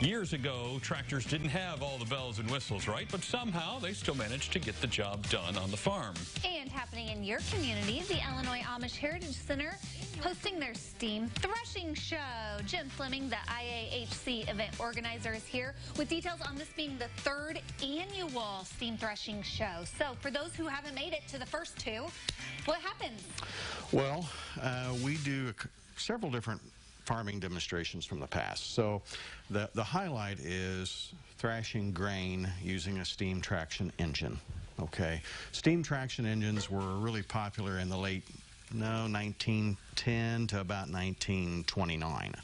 Years ago, tractors didn't have all the bells and whistles, right? But somehow they still managed to get the job done on the farm. And happening in your community, the Illinois Amish Heritage Center hosting their Steam Threshing Show. Jim Fleming, the IAHC event organizer, is here with details on this being the third annual Steam Threshing Show. So for those who haven't made it to the first two, what happens? Well, we do several different farming demonstrations from the past. So the highlight is thrashing grain using a steam traction engine. Okay, steam traction engines were really popular in the late 1910 to about 1929.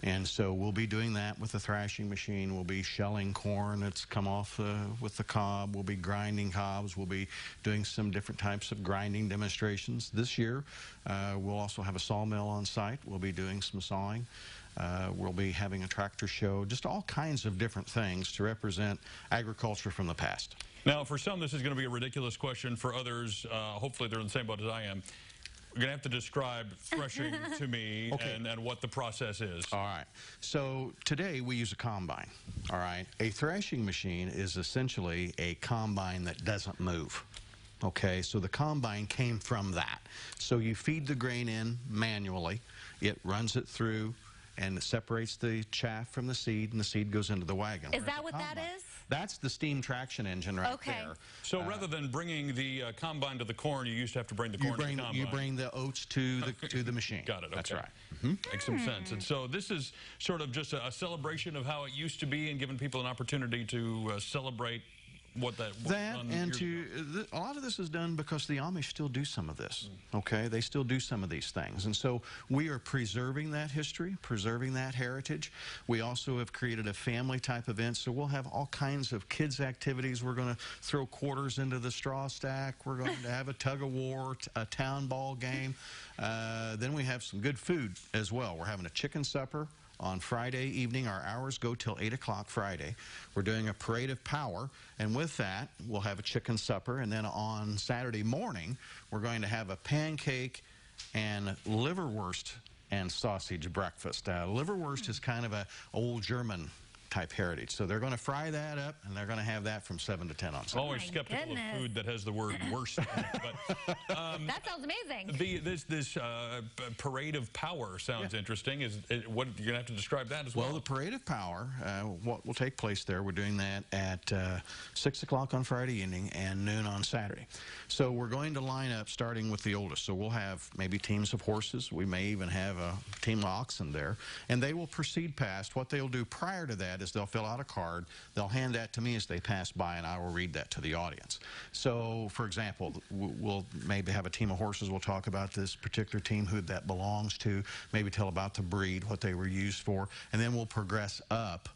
And so we'll be doing that with the thrashing machine. We'll be shelling corn that's come off with the cob. We'll be grinding cobs. We'll be doing some different types of grinding demonstrations. This year, we'll also have a sawmill on site. We'll be doing some sawing. We'll be having a tractor show, just all kinds of different things to represent agriculture from the past. Now, for some, this is going to be a ridiculous question. For others, hopefully they're in the same boat as I am. You're going to have to describe threshing to me, okay, and what the process is. All right. So today we use a combine. All right. A threshing machine is essentially a combine that doesn't move. Okay. So the combine came from that. So you feed the grain in manually. It runs it through, and it separates the chaff from the seed, and the seed goes into the wagon. Is that what that is? That's the steam traction engine right there. So rather than bringing the combine to the corn, you used to have to bring the corn to the combine. You bring the oats to the machine. Got it. Okay. That's right. Mm-hmm. Makes some sense. And so this is sort of just a celebration of how it used to be and giving people an opportunity to celebrate what that a lot of this is done because the Amish still do some of this. Okay, they still do some of these things, and so we are preserving that history, preserving that heritage. We also have created a family type event, so we'll have all kinds of kids activities. We're going to throw quarters into the straw stack. We're going to have a tug of war, a town ball game. Then we have some good food as well. We're having a chicken supper on Friday evening. Our hours go till 8 o'clock Friday. We're doing a parade of power, and with that, we'll have a chicken supper. And then on Saturday morning, we're going to have a pancake and liverwurst and sausage breakfast. Liverwurst is kind of an old German type heritage. So they're going to fry that up, and they're going to have that from 7 to 10 on Sunday. Always skeptical of food that has the word worst in it. But, that sounds amazing. This parade of power sounds interesting. What you're going to have to describe that as well? Well, the parade of power, what will take place there, we're doing that at 6 o'clock on Friday evening and noon on Saturday. So we're going to line up starting with the oldest. So we'll have maybe teams of horses. We may even have a team of oxen there. And they will proceed past. What they'll do prior to that is they'll fill out a card. They'll hand that to me as they pass by, and I will read that to the audience. So, for example, we'll maybe have a team of horses. We'll talk about this particular team, who that belongs to, maybe tell about the breed, what they were used for, and then we'll progress up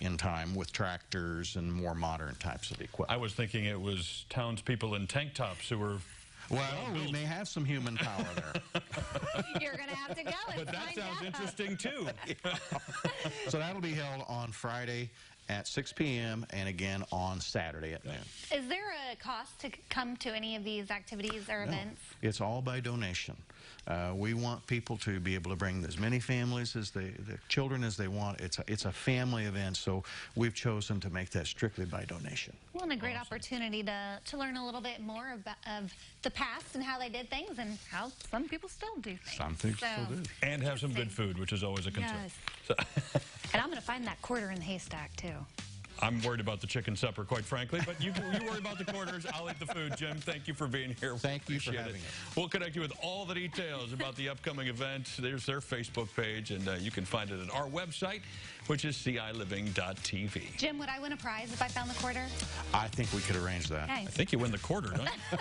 in time with tractors and more modern types of equipment. I was thinking it was townspeople in tank tops who were... Well, we may have some human power there. You're going to have to go and But that find sounds out. interesting, too. So that'll be held on Friday at 6 p.m. and again on Saturday at noon. Is there a cost to come to any of these activities or events? It's all by donation. We want people to be able to bring as many families as the children as they want. It's a family event, so we've chosen to make that strictly by donation. Well, and a great opportunity to learn a little bit more of the past and how they did things and how some people still do things. Some people still do. And have some good food, which is always a concern. Yes. So And I'm going to find that quarter in the haystack, too. I'm worried about the chicken supper, quite frankly, but you worry about the quarters. I'll eat the food. Jim, thank you for being here. Thank you for having us. We'll connect you with all the details about the upcoming event. There's their Facebook page, and you can find it at our website, which is ciliving.tv. Jim, would I win a prize if I found the quarter? I think we could arrange that. Okay. I think you win the quarter, don't you?